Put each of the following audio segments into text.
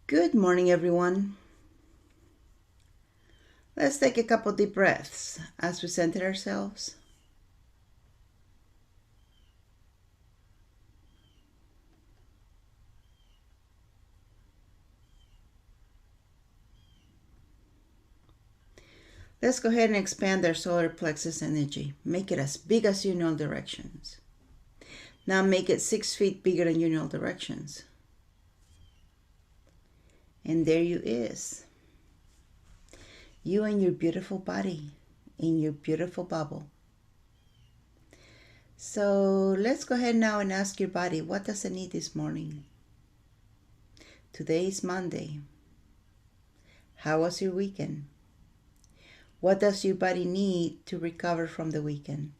Good morning, everyone. Let's take a couple deep breaths as we center ourselves. Let's go ahead and expand our solar plexus energy. Make it as big as you know directions. Now make it 6 feet bigger than you know directions. And there you is. You and your beautiful body in your beautiful bubble. So let's go ahead now and ask your body, what does it need this morning? Today is Monday. How was your weekend? What does your body need to recover from the weekend?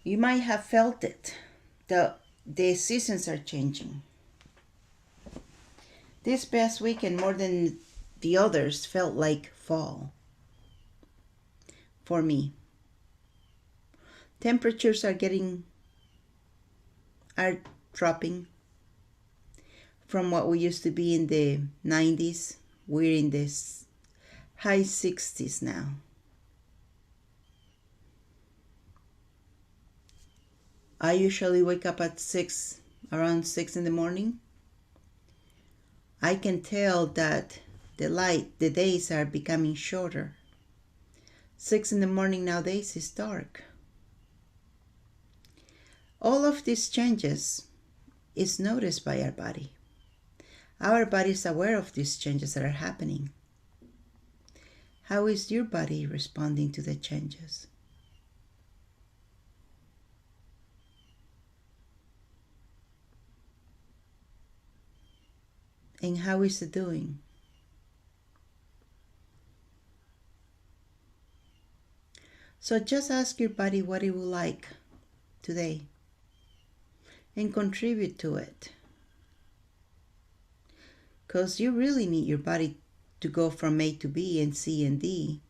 You might have felt it. The seasons are changing. This past weekend, more than the others, felt like fall for me. Temperatures are dropping from what we used to be in the 90s. We're in the high 60s now. I usually wake up at around 6 in the morning. I can tell that the days are becoming shorter. 6 in the morning nowadays is dark. All of these changes is noticed by our body. Our body is aware of these changes that are happening. How is your body responding to the changes? And how is it doing? So just ask your body what it would like today and contribute to it. Because you really need your body to go from A to B and C and D.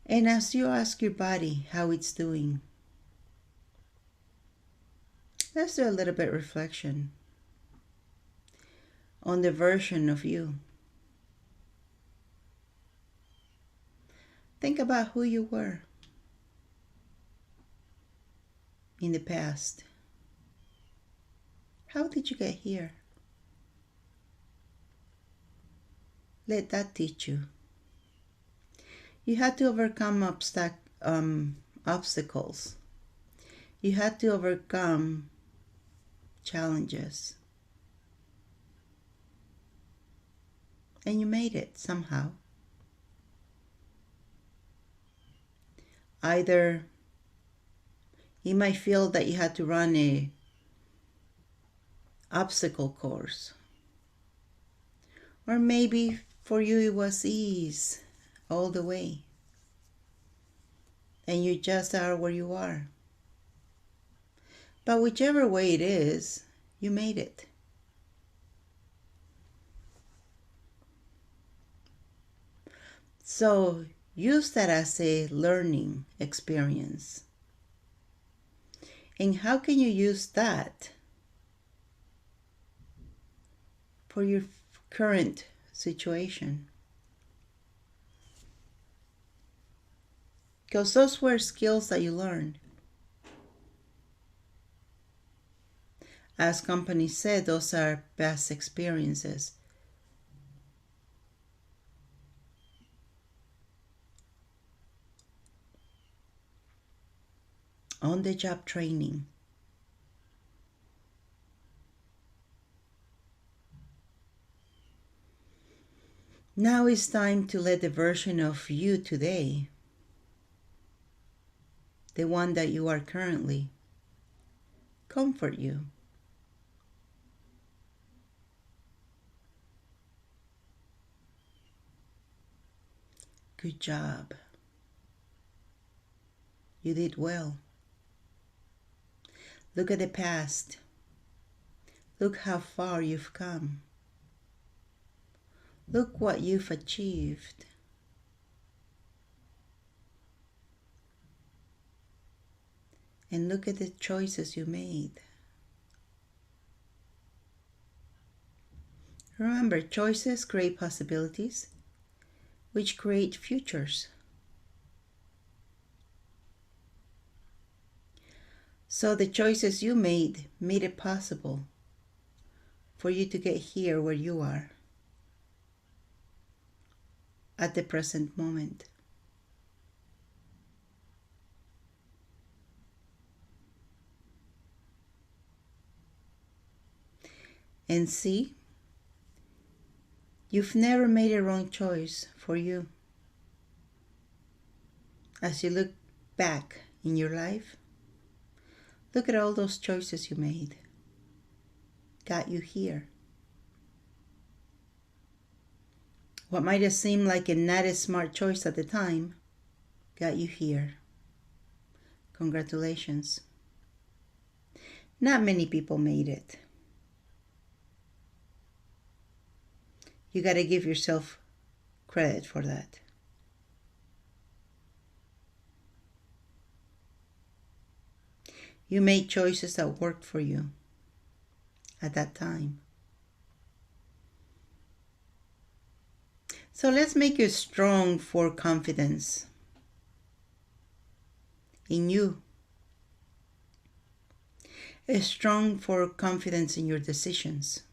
And as you ask your body how it's doing, let's do a little bit of reflection on the version of you. Think about who you were in the past. How did you get here? Let that teach you. You had to overcome obstacles. You had to overcome challenges. And you made it somehow. Either you might feel that you had to run a obstacle course. Or maybe for you it was ease all the way. And you just are where you are. But whichever way it is, you made it. So use that as a learning experience. And how can you use that for your current situation? Because those were skills that you learned. As companies said, those are past experiences. On-the-job training. Now it's time to let the version of you today, the one that you are currently, comfort you. Good job. You did well. Look at the past. Look how far you've come. Look what you've achieved. And look at the choices you made. Remember, choices create possibilities, which create futures. So the choices you made it possible for you to get here where you are at the present moment. And see, you've never made a wrong choice for you. As you look back in your life, look at all those choices you made. Got you here. What might have seemed like a not a smart choice at the time got you here. Congratulations. Not many people made it. You got to give yourself credit for that. You made choices that worked for you at that time. So let's make you strong for confidence in you. Strong for confidence in your decisions.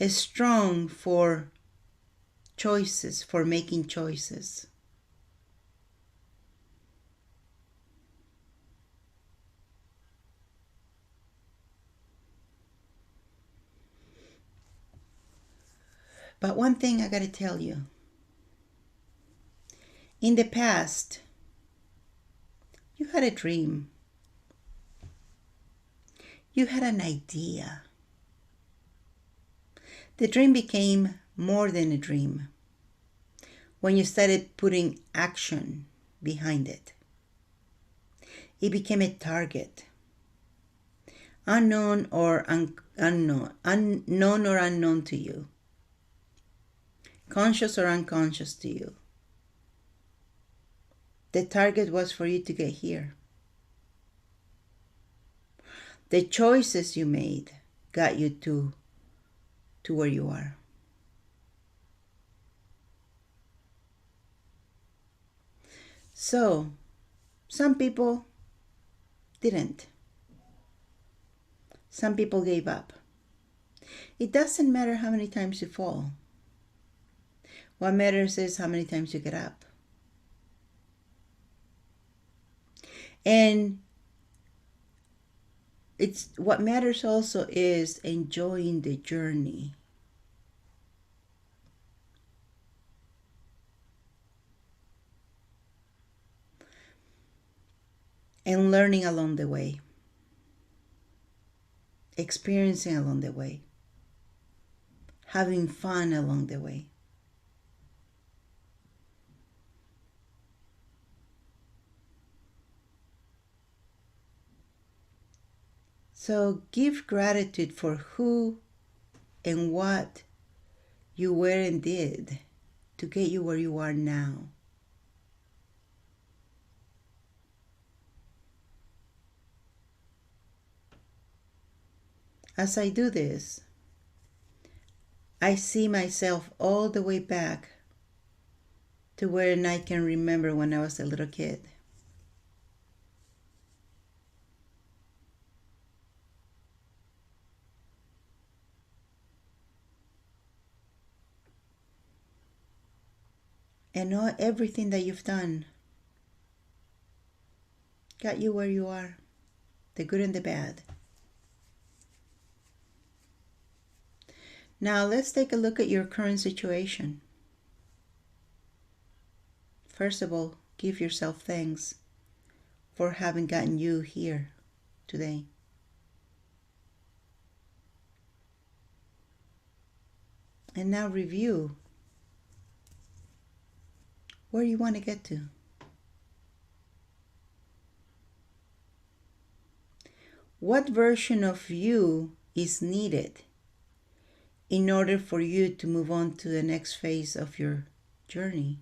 Strong for choices, for making choices. But one thing I got to tell you. In the past, you had a dream. You had an idea. The dream became more than a dream when you started putting action behind it. It became a target. Unknown or unknown to you. Conscious or unconscious to you. The target was for you to get here. The choices you made got you to where you are. So, some people didn't. Some people gave up. It doesn't matter how many times you fall. What matters is how many times you get up. And what matters also is enjoying the journey. And learning along the way. Experiencing along the way. Having fun along the way. So give gratitude for who and what you were and did to get you where you are now. As I do this, I see myself all the way back to where I can remember when I was a little kid. And everything that you've done got you where you are, the good and the bad. Now let's take a look at your current situation. First of all, give yourself thanks for having gotten you here today. And now review where you want to get to. What version of you is needed in order for you to move on to the next phase of your journey,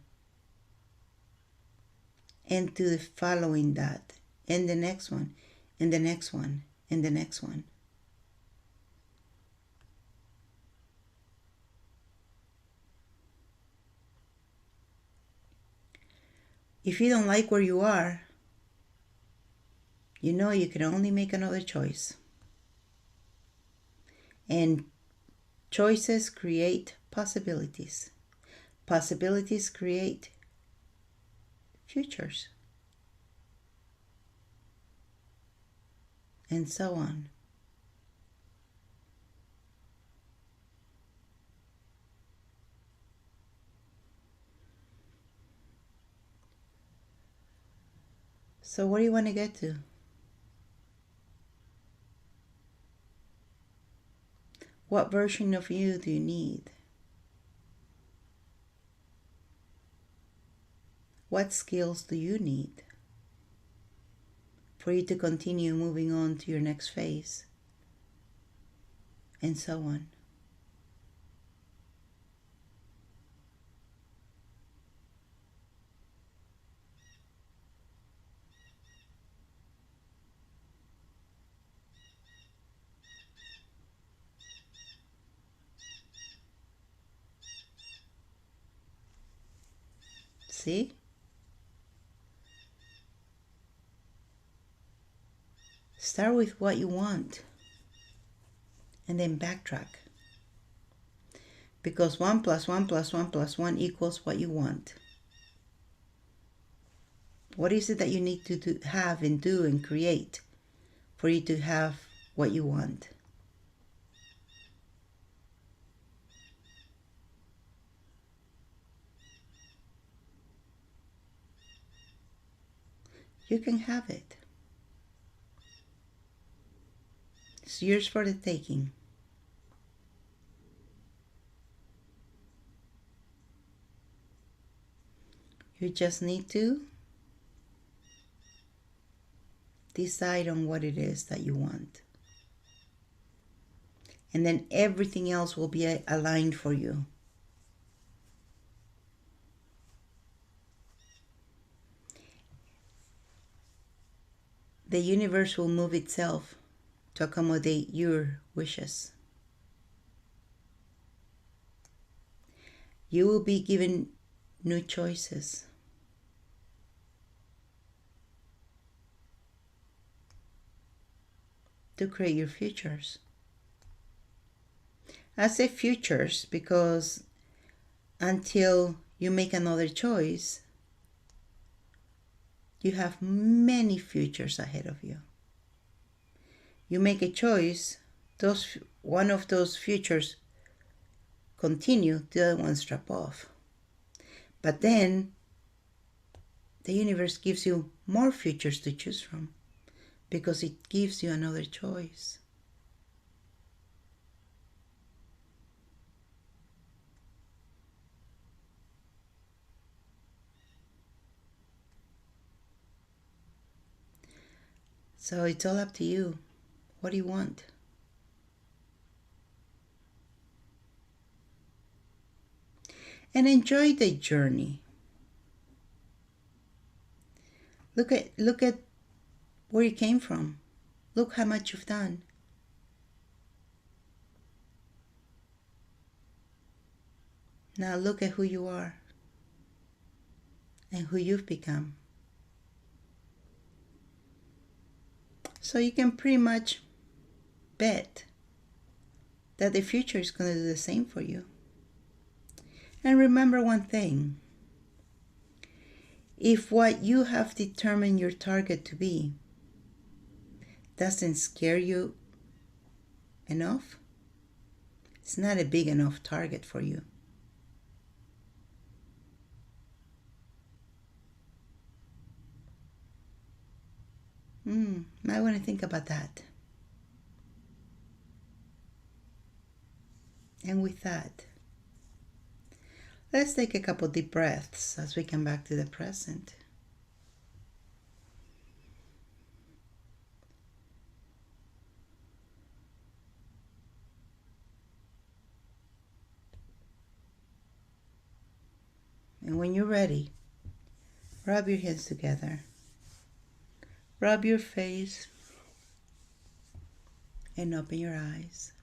and to the following that, and the next one, and the next one, and the next one. If you don't like where you are, you know you can only make another choice. And choices create possibilities. Possibilities create futures. And so on. So where do you want to get to? What version of you do you need? What skills do you need for you to continue moving on to your next phase? And so on. See? Start with what you want and then backtrack. Because 1 plus 1 plus 1 plus 1 equals what you want. What is it that you need to have and do and create for you to have what you want? You can have it. It's yours for the taking. You just need to decide on what it is that you want. And then everything else will be aligned for you. The universe will move itself to accommodate your wishes. You will be given new choices. To create your futures. I say futures because until you make another choice, you have many futures ahead of you. You make a choice, one of those futures continue, the other ones drop off. But then the universe gives you more futures to choose from because it gives you another choice. So it's all up to you. What do you want? And enjoy the journey. Look at where you came from. Look how much you've done. Now look at who you are and who you've become. So you can pretty much bet that the future is going to do the same for you. And remember one thing. If what you have determined your target to be doesn't scare you enough, it's not a big enough target for you. Might want to think about that. And with that, let's take a couple deep breaths as we come back to the present. And when you're ready, rub your hands together. Rub your face and open your eyes.